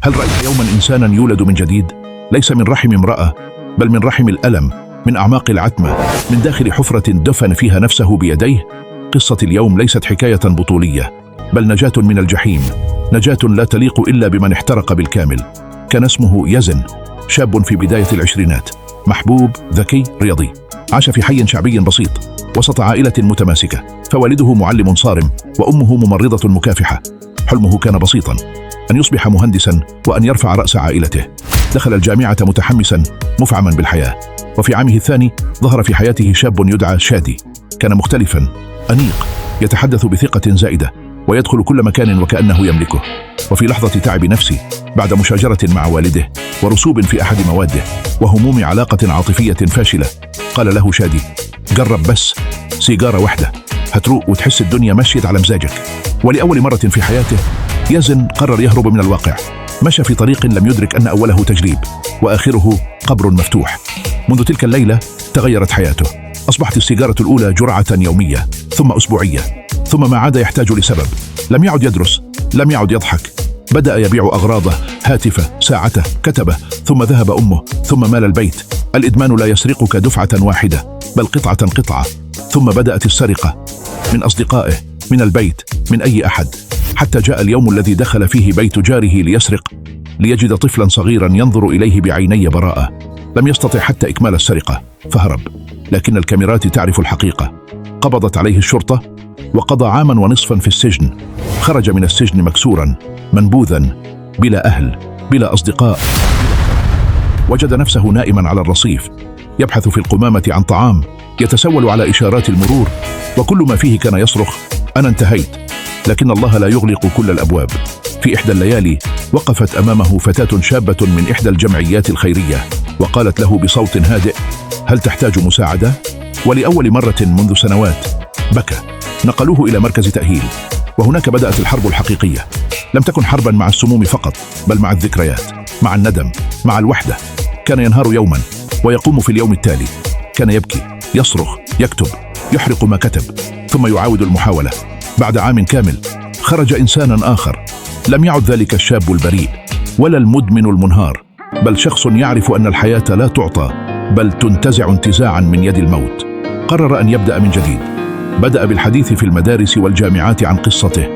هل رأيت يوما إنسانا يولد من جديد؟ ليس من رحم امرأة، بل من رحم الألم، من أعماق العتمة، من داخل حفرة دفن فيها نفسه بيديه. قصة اليوم ليست حكاية بطولية، بل نجاة من الجحيم، نجاة لا تليق إلا بمن احترق بالكامل. كان اسمه يزن، شاب في بداية العشرينات، محبوب، ذكي، رياضي. عاش في حي شعبي بسيط وسط عائلة متماسكة، فوالده معلم صارم وأمه ممرضة مكافحة. حلمه كان بسيطا، أن يصبح مهندسا وأن يرفع رأس عائلته. دخل الجامعة متحمسا مفعما بالحياة، وفي عامه الثاني ظهر في حياته شاب يدعى شادي. كان مختلفا، أنيق، يتحدث بثقة زائدة ويدخل كل مكان وكأنه يملكه. وفي لحظة تعب نفسي بعد مشاجرة مع والده ورسوب في أحد مواده وهموم علاقة عاطفية فاشلة، قال له شادي: جرب بس سيجارة واحدة هتروق وتحس الدنيا مشيت على مزاجك. ولأول مرة في حياته يزن قرر يهرب من الواقع. مشى في طريق لم يدرك أن أوله تجريب وآخره قبر مفتوح. منذ تلك الليلة تغيرت حياته. أصبحت السيجارة الأولى جرعة يومية، ثم أسبوعية، ثم ما عاد يحتاج لسبب. لم يعد يدرس، لم يعد يضحك. بدأ يبيع أغراضه، هاتفه، ساعته، كتبه، ثم ذهب أمه، ثم مال البيت. الإدمان لا يسرقك دفعة واحدة، بل قطعة قطعة. ثم بدأت السرقة من أصدقائه، من البيت، من أي أحد، حتى جاء اليوم الذي دخل فيه بيت جاره ليسرق، ليجد طفلا صغيرا ينظر إليه بعيني براءة. لم يستطع حتى إكمال السرقة فهرب، لكن الكاميرات تعرف الحقيقة. قبضت عليه الشرطة وقضى عاما ونصفا في السجن. خرج من السجن مكسورا، منبوذا، بلا أهل، بلا أصدقاء. وجد نفسه نائما على الرصيف، يبحث في القمامة عن طعام، يتسول على إشارات المرور، وكل ما فيه كان يصرخ: أنا انتهيت. لكن الله لا يغلق كل الأبواب. في إحدى الليالي وقفت أمامه فتاة شابة من إحدى الجمعيات الخيرية، وقالت له بصوت هادئ: هل تحتاج مساعدة؟ ولأول مرة منذ سنوات بكى. نقلوه إلى مركز تأهيل، وهناك بدأت الحرب الحقيقية. لم تكن حربا مع السموم فقط، بل مع الذكريات، مع الندم، مع الوحدة. كان ينهار يوما ويقوم في اليوم التالي. كان يبكي، يصرخ، يكتب، يحرق ما كتب، ثم يعاود المحاولة. بعد عام كامل خرج إنسانا آخر. لم يعد ذلك الشاب البريء ولا المدمن المنهار، بل شخص يعرف أن الحياة لا تعطى، بل تنتزع انتزاعا من يد الموت. قرر أن يبدأ من جديد. بدأ بالحديث في المدارس والجامعات عن قصته.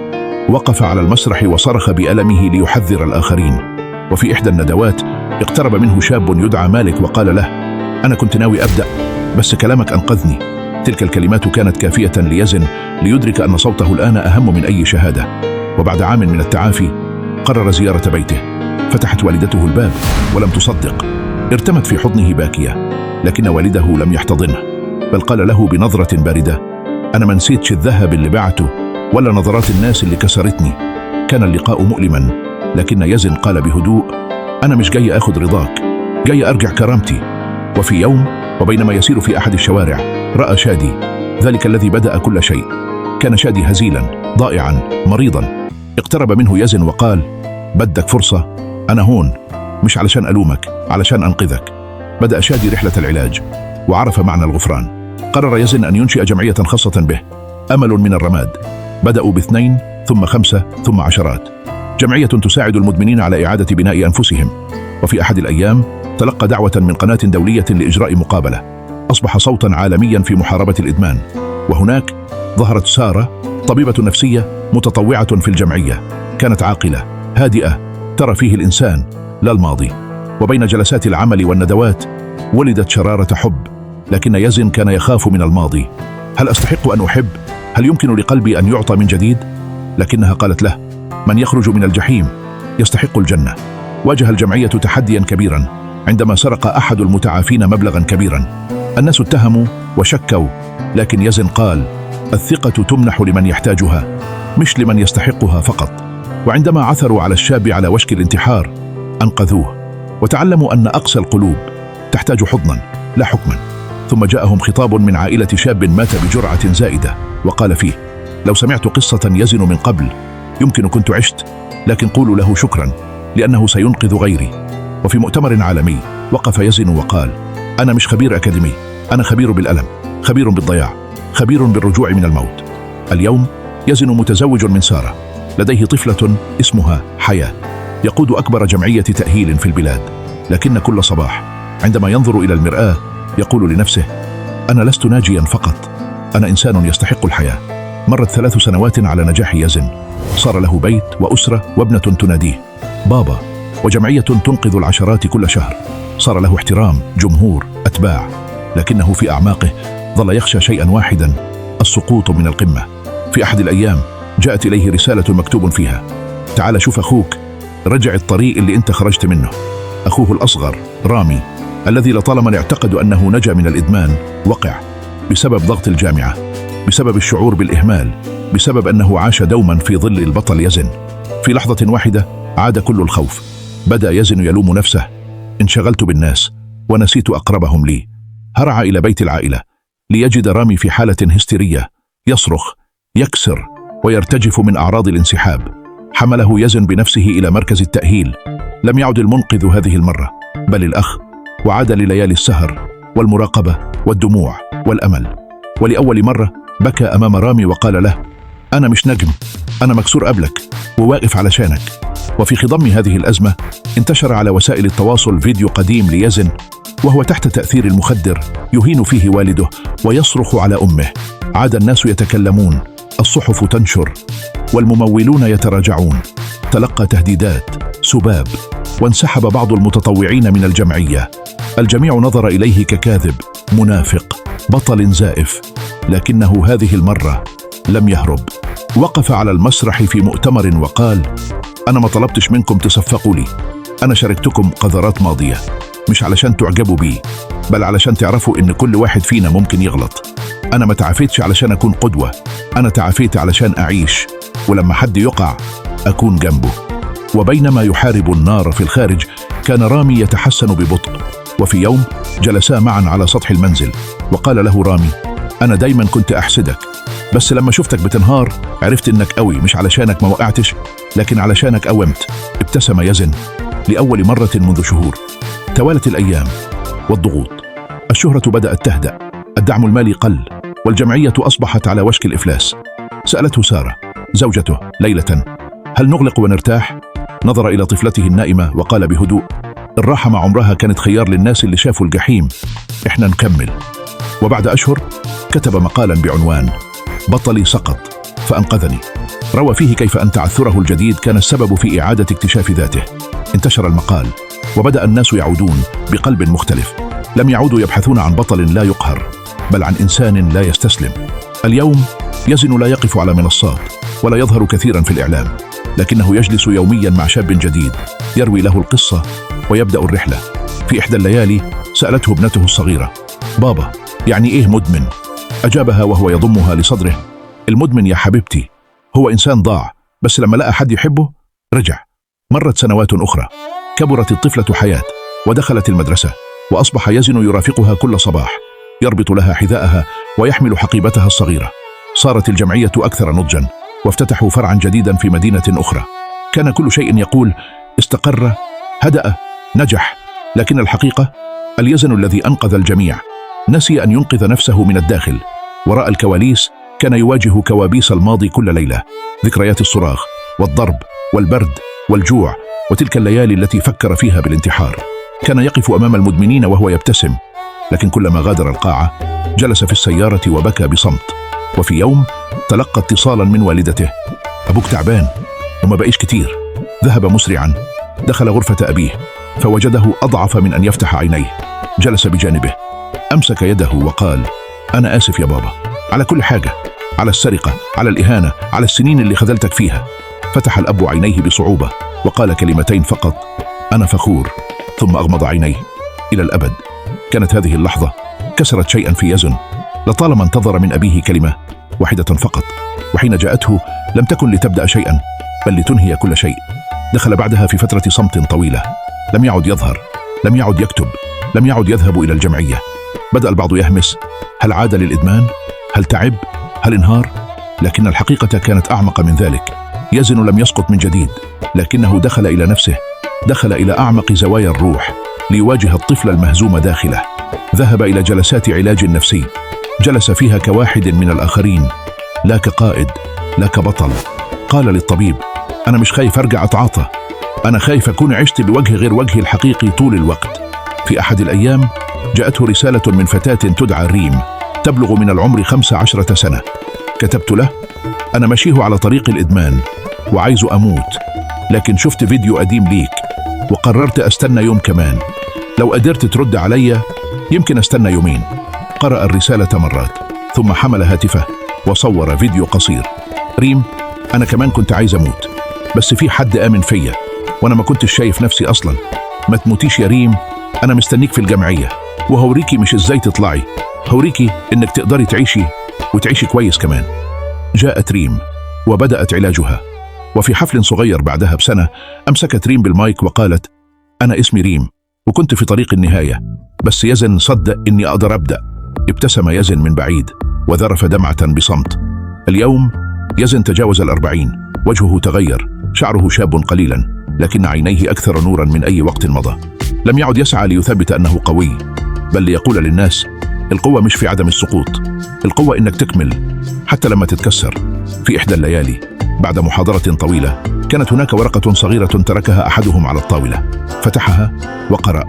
وقف على المسرح وصرخ بألمه ليحذر الآخرين. وفي إحدى الندوات اقترب منه شاب يدعى مالك وقال له: أنا كنت ناوي أبدأ، بس كلامك أنقذني. تلك الكلمات كانت كافية ليزن ليدرك أن صوته الآن أهم من أي شهادة. وبعد عام من التعافي قرر زيارة بيته. فتحت والدته الباب ولم تصدق. ارتمت في حضنه باكية، لكن والده لم يحتضنه، بل قال له بنظرة باردة: أنا ما نسيتش الذهب اللي بعته ولا نظرات الناس اللي كسرتني. كان اللقاء مؤلما، لكن يزن قال بهدوء: أنا مش جاي أخذ رضاك، جاي أرجع كرامتي. وفي يوم وبينما يسير في أحد الشوارع رأى شادي، ذلك الذي بدأ كل شيء. كان شادي هزيلا، ضائعا، مريضا. اقترب منه يزن وقال: بدك فرصة؟ أنا هون، مش علشان ألومك، علشان أنقذك. بدأ شادي رحلة العلاج وعرف معنى الغفران. قرر يزن أن ينشئ جمعية خاصة به، أمل من الرماد. بدأوا ب2 ثم 5 ثم عشرات. جمعية تساعد المدمنين على إعادة بناء أنفسهم. وفي أحد الأيام تلقى دعوة من قناة دولية لإجراء مقابلة. أصبح صوتا عالميا في محاربة الإدمان. وهناك ظهرت سارة، طبيبة نفسية متطوعة في الجمعية. كانت عاقلة، هادئة، ترى فيه الإنسان لا الماضي. وبين جلسات العمل والندوات ولدت شرارة حب. لكن يزن كان يخاف من الماضي. هل أستحق أن أحب؟ هل يمكن لقلبي أن يعطى من جديد؟ لكنها قالت له: من يخرج من الجحيم يستحق الجنة. واجه الجمعية تحديا كبيرا عندما سرق أحد المتعافين مبلغا كبيرا. الناس اتهموا وشكوا، لكن يزن قال: الثقة تمنح لمن يحتاجها، مش لمن يستحقها فقط. وعندما عثروا على الشاب على وشك الانتحار أنقذوه، وتعلموا أن أقسى القلوب تحتاج حضنا لا حكما. ثم جاءهم خطاب من عائلة شاب مات بجرعة زائدة، وقال فيه: لو سمعت قصة يزن من قبل يمكن كنت عشت، لكن قولوا له شكرا لأنه سينقذ غيري. وفي مؤتمر عالمي وقف يزن وقال: أنا مش خبير أكاديمي، أنا خبير بالألم، خبير بالضياع، خبير بالرجوع من الموت. اليوم يزن متزوج من سارة، لديه طفلة اسمها حياة. يقود أكبر جمعية تأهيل في البلاد، لكن كل صباح عندما ينظر إلى المرآة يقول لنفسه: أنا لست ناجيا فقط، أنا إنسان يستحق الحياة. مرت 3 سنوات على نجاح يزن، صار له بيت وأسرة وابنة تناديه بابا، وجمعية تنقذ العشرات كل شهر. صار له احترام، جمهور، أتباع، لكنه في أعماقه ظل يخشى شيئا واحدا: السقوط من القمة. في أحد الأيام جاءت إليه رسالة مكتوب فيها: تعال شوف أخوك، رجع الطريق اللي أنت خرجت منه. أخوه الأصغر رامي، الذي لطالما يعتقد أنه نجا من الإدمان، وقع بسبب ضغط الجامعة، بسبب الشعور بالإهمال، بسبب أنه عاش دوما في ظل البطل يزن. في لحظة واحدة عاد كل الخوف. بدأ يزن يلوم نفسه: انشغلت بالناس ونسيت أقربهم لي. هرع إلى بيت العائلة ليجد رامي في حالة هستيرية، يصرخ، يكسر، ويرتجف من أعراض الانسحاب. حمله يزن بنفسه إلى مركز التأهيل. لم يعد المنقذ هذه المرة، بل الأخ، وعاد لليالي السهر والمراقبة والدموع والأمل. ولأول مرة بكى أمام رامي وقال له: أنا مش نجم، أنا مكسور قبلك وواقف علشانك. وفي خضم هذه الأزمة انتشر على وسائل التواصل فيديو قديم ليزن وهو تحت تأثير المخدر يهين فيه والده ويصرخ على أمه. عاد الناس يتكلمون، الصحف تنشر، والممولون يتراجعون. تلقى تهديدات، سباب، وانسحب بعض المتطوعين من الجمعية. الجميع نظر إليه ككاذب، منافق، بطل زائف. لكنه هذه المرة لم يهرب. وقف على المسرح في مؤتمر وقال: أنا ما طلبتش منكم تصفقوا لي، أنا شاركتكم قذرات ماضية، مش علشان تعجبوا بي، بل علشان تعرفوا إن كل واحد فينا ممكن يغلط. أنا ما تعافيتش علشان أكون قدوة، أنا تعافيت علشان أعيش، ولما حد يقع أكون جنبه. وبينما يحارب النار في الخارج كان رامي يتحسن ببطء. وفي يوم جلسا معا على سطح المنزل، وقال له رامي: أنا دايما كنت أحسدك، بس لما شفتك بتنهار عرفت إنك قوي، مش علشانك ما وقعتش، لكن علشانك قومت. ابتسم يزن لأول مرة منذ شهور. توالت الأيام والضغوط، الشهرة بدأت تهدأ، الدعم المالي قل، والجمعية أصبحت على وشك الإفلاس. سألته سارة زوجته ليلة: هل نغلق ونرتاح؟ نظر إلى طفلته النائمة وقال بهدوء: الراحة مع عمرها كانت خيار للناس اللي شافوا الجحيم، إحنا نكمل. وبعد أشهر كتب مقالا بعنوان: بطلي سقط فأنقذني. روى فيه كيف أن تعثره الجديد كان السبب في إعادة اكتشاف ذاته. انتشر المقال وبدأ الناس يعودون بقلب مختلف. لم يعودوا يبحثون عن بطل لا يقهر، بل عن إنسان لا يستسلم. اليوم يزن لا يقف على منصات ولا يظهر كثيرا في الإعلام، لكنه يجلس يوميا مع شاب جديد يروي له القصة ويبدأ الرحلة. في إحدى الليالي سألته ابنته الصغيرة: بابا، يعني إيه مدمن؟ أجابها وهو يضمها لصدره: المدمن يا حبيبتي هو إنسان ضاع، بس لما لقى حد يحبه رجع. مرت سنوات أخرى، كبرت الطفلة حياة ودخلت المدرسة، وأصبح يزن يرافقها كل صباح، يربط لها حذاءها ويحمل حقيبتها الصغيرة. صارت الجمعية أكثر نضجا، وافتتحوا فرعا جديدا في مدينة أخرى. كان كل شيء يقول: استقر، هدأ، نجح. لكن الحقيقة، اليزن الذي أنقذ الجميع نسي أن ينقذ نفسه من الداخل. وراء الكواليس كان يواجه كوابيس الماضي كل ليلة، ذكريات الصراخ والضرب والبرد والجوع، وتلك الليالي التي فكر فيها بالانتحار. كان يقف أمام المدمنين وهو يبتسم، لكن كلما غادر القاعة جلس في السيارة وبكى بصمت. وفي يوم تلقى اتصالا من والدته: أبوك تعبان وما بقيش كتير. ذهب مسرعا، دخل غرفة أبيه فوجده أضعف من أن يفتح عينيه. جلس بجانبه، أمسك يده وقال: أنا آسف يا بابا على كل حاجة، على السرقة، على الإهانة، على السنين اللي خذلتك فيها. فتح الأب عينيه بصعوبة وقال كلمتين فقط: أنا فخور. ثم أغمض عينيه. إلى الأبد. كانت هذه اللحظة كسرت شيئا في يزن. لطالما انتظر من أبيه كلمة واحدة فقط، وحين جاءته لم تكن لتبدأ شيئا، بل لتنهي كل شيء. دخل بعدها في فترة صمت طويلة. لم يعد يظهر، لم يعد يكتب، لم يعد يذهب إلى الجمعية. بدأ البعض يهمس: هل عاد للإدمان؟ هل تعب؟ هل انهار؟ لكن الحقيقة كانت أعمق من ذلك. يزن لم يسقط من جديد، لكنه دخل إلى نفسه، دخل إلى أعمق زوايا الروح ليواجه الطفل المهزوم داخله. ذهب إلى جلسات علاج نفسي، جلس فيها كواحد من الآخرين، لا كقائد، لا كبطل. قال للطبيب: أنا مش خايف أرجع أتعاطى، أنا خايف أكون عشت بوجه غير وجهي الحقيقي طول الوقت. في أحد الأيام جاءته رسالة من فتاة تدعى ريم، تبلغ من العمر 15 سنة. كتبت له: أنا مشيه على طريق الإدمان وعايز أموت، لكن شفت فيديو قديم ليك وقررت أستنى يوم كمان. لو قدرت ترد عليا يمكن أستنى يومين. قرأ الرسالة مرات ثم حمل هاتفه وصور فيديو قصير. ريم: أنا كمان كنت عايز أموت، بس في حد آمن فيا وأنا ما كنتش شايف نفسي أصلا. ما تموتيش يا ريم، أنا مستنيك في الجمعية وهوريكي مش إزاي تطلعي، هوريكي إنك تقدري تعيشي وتعيشي كويس كمان. جاءت ريم وبدأت علاجها، وفي حفل صغير بعدها بسنة أمسكت ريم بالمايك وقالت: أنا اسمي ريم وكنت في طريق النهاية، بس يزن صدق إني أقدر أبدأ. ابتسم يزن من بعيد وذرف دمعة بصمت. اليوم يزن تجاوز 40، وجهه تغير، شعره شاب قليلا لكن عينيه أكثر نورا من أي وقت مضى. لم يعد يسعى ليثبت أنه قوي، بل ليقول للناس: القوة مش في عدم السقوط، القوة إنك تكمل حتى لما تتكسر. في إحدى الليالي بعد محاضرة طويلة كانت هناك ورقة صغيرة تركها أحدهم على الطاولة. فتحها وقرأ: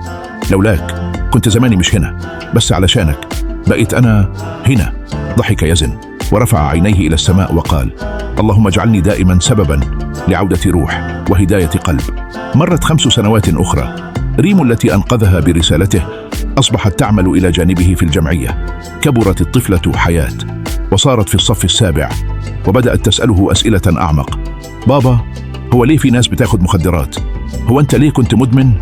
لولاك كنت زماني مش هنا، بس علشانك بقيت أنا هنا. ضحك يزن ورفع عينيه إلى السماء وقال: اللهم اجعلني دائما سببا لعودة روح وهداية قلب. مرت 5 سنوات أخرى. ريم التي أنقذها برسالته أصبحت تعمل إلى جانبه في الجمعية. كبرت الطفلة حياة وصارت في الصف السابع، وبدأت تسأله أسئلة أعمق: بابا، هو ليه في ناس بتاخد مخدرات؟ هو أنت ليه كنت مدمن؟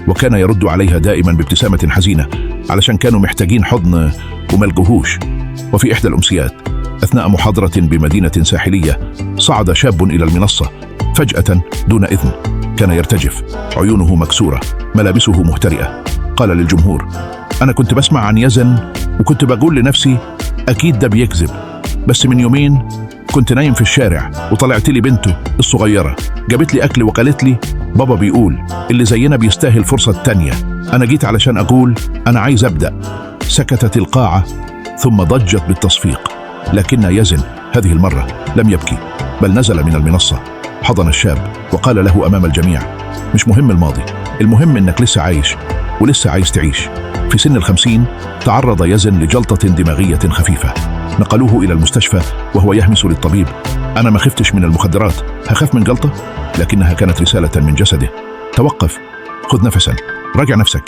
وكان يرد عليها دائما بابتسامة حزينة، علشان كانوا محتاجين حضن وملقوهوش. وفي إحدى الأمسيات أثناء محاضرة بمدينة ساحلية صعد شاب إلى المنصة فجأة دون إذن. كان يرتجف، عيونه مكسورة، ملابسه مهترئة. قال للجمهور: أنا كنت بسمع عن يزن وكنت بقول لنفسي أكيد ده بيكذب، بس من يومين كنت نايم في الشارع وطلعت لي بنته الصغيرة، جابت لي أكل وقالت لي: بابا بيقول اللي زينا بيستاهل فرصة تانية. أنا جيت علشان أقول أنا عايز أبدأ. سكتت القاعة ثم ضجت بالتصفيق، لكن يزن هذه المرة لم يبكي، بل نزل من المنصة، حضن الشاب وقال له أمام الجميع: مش مهم الماضي، المهم إنك لسه عايش ولسه عايز تعيش. في سن 50 تعرض يزن لجلطة دماغية خفيفة. نقلوه إلى المستشفى وهو يهمس للطبيب: أنا ما خفتش من المخدرات، هخاف من جلطة؟ لكنها كانت رسالة من جسده: توقف، خذ نفسا، راجع نفسك.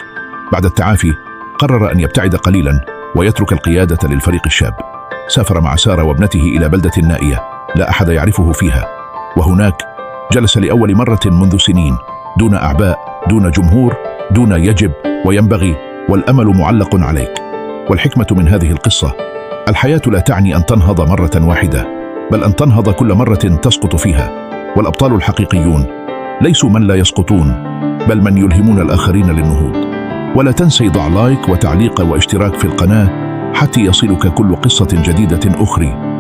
بعد التعافي قرر أن يبتعد قليلا ويترك القيادة للفريق الشاب. سافر مع سارة وابنته إلى بلدة نائية لا أحد يعرفه فيها، وهناك جلس لأول مرة منذ سنين دون أعباء، دون جمهور، دون يجب وينبغي، والأمل معلق عليك. والحكمة من هذه القصة: الحياة لا تعني أن تنهض مرة واحدة، بل أن تنهض كل مرة تسقط فيها. والأبطال الحقيقيون ليسوا من لا يسقطون، بل من يلهمون الآخرين للنهوض. ولا تنسي ضع لايك وتعليق واشتراك في القناة حتى يصلك كل قصة جديدة أخرى.